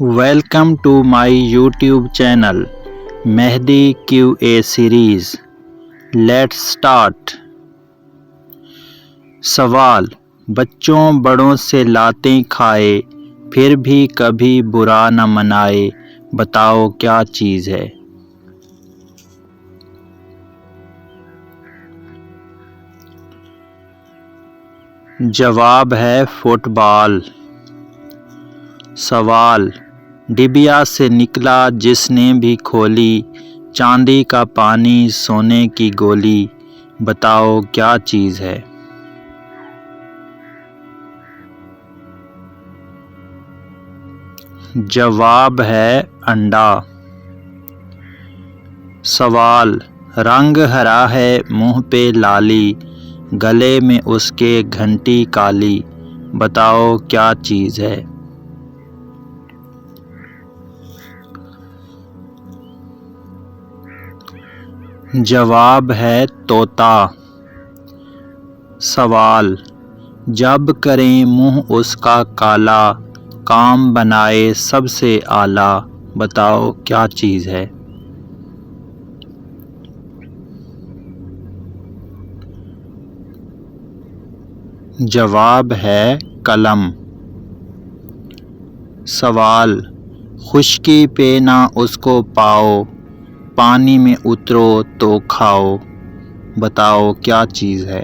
Welcome to my YouTube channel Mehdi QA series. Let's start. सवाल: बच्चों बड़ों से लातें खाए फिर भी कभी बुरा न मनाए, बताओ क्या चीज़ है? जवाब है फुटबॉल। सवाल: डिबिया से निकला जिसने भी खोली, चांदी का पानी सोने की गोली, बताओ क्या चीज़ है? जवाब है अंडा। सवाल: रंग हरा है मुंह पे लाली, गले में उसके घंटी काली, बताओ क्या चीज़ है? जवाब है तोता। सवाल: जब करें मुंह उसका काला, काम बनाए सबसे आला, बताओ क्या चीज़ है? जवाब है कलम। सवाल: खुश्की पे ना उसको पाओ, पानी में उतरो तो खाओ, बताओ क्या चीज़ है?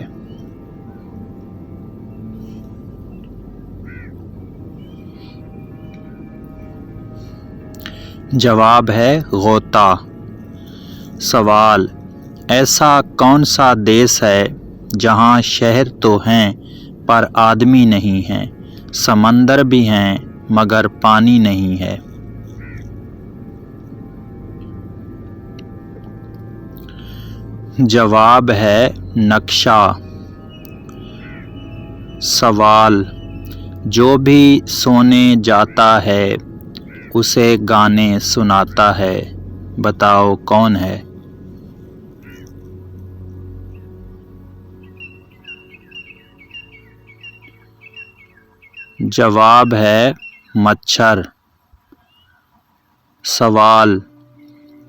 जवाब है गोता। सवाल: ऐसा कौन सा देश है जहाँ शहर तो हैं पर आदमी नहीं हैं, समंदर भी हैं मगर पानी नहीं है? जवाब है नक्शा। सवाल: जो भी सोने जाता है उसे गाने सुनाता है, बताओ कौन है? जवाब है मच्छर। सवाल: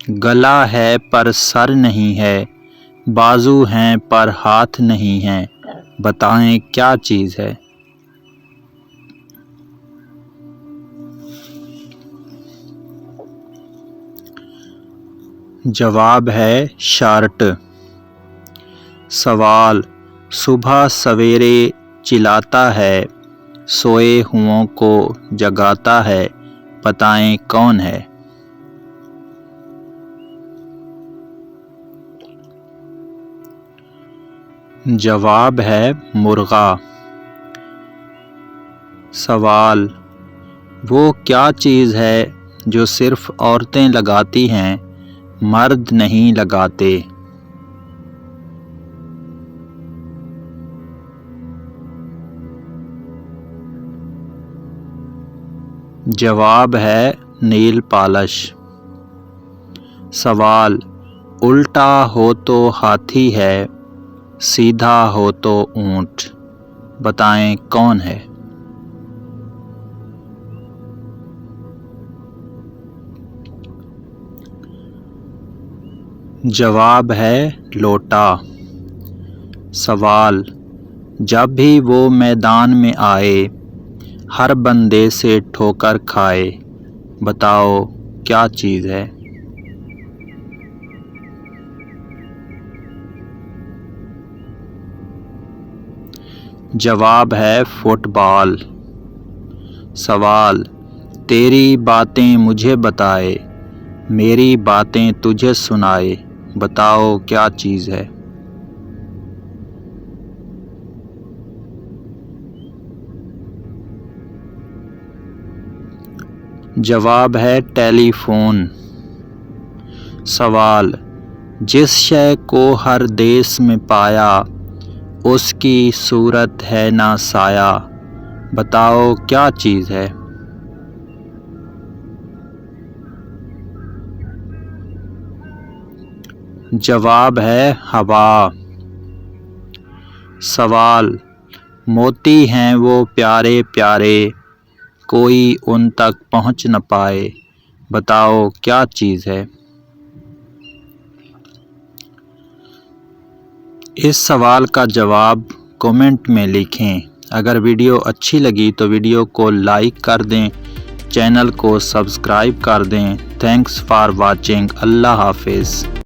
गला है पर सर नहीं है, बाजू हैं पर हाथ नहीं हैं, बताएं क्या चीज़ है? जवाब है शर्ट। सवाल: सुबह सवेरे चिल्लाता है, सोए हुओं को जगाता है, बताएं कौन है? जवाब है मुर्गा। सवाल: वो क्या चीज़ है जो सिर्फ औरतें लगाती हैं, मर्द नहीं लगाते? जवाब है नील पॉलिश। सवाल: उल्टा हो तो हाथी है, सीधा हो तो ऊंट, बताएं कौन है? जवाब है लोटा। सवाल: जब भी वो मैदान में आए, हर बंदे से ठोकर खाए, बताओ क्या चीज़ है? जवाब है फुटबॉल। सवाल: तेरी बातें मुझे बताए, मेरी बातें तुझे सुनाए, बताओ क्या चीज़ है? जवाब है टेलीफोन। सवाल: जिस शय को हर देश में पाया, उसकी सूरत है ना साया, बताओ क्या चीज़ है? जवाब है हवा। सवाल: मोती हैं वो प्यारे प्यारे, کوئی ان تک پہنچ نہ پائے، بتاؤ کیا چیز ہے؟ اس سوال کا جواب کومنٹ میں لکھیں۔ اگر ویڈیو اچھی لگی تو ویڈیو کو لائک کر دیں، چینل کو سبسکرائب کر دیں۔ Thanks for watching. اللہ حافظ۔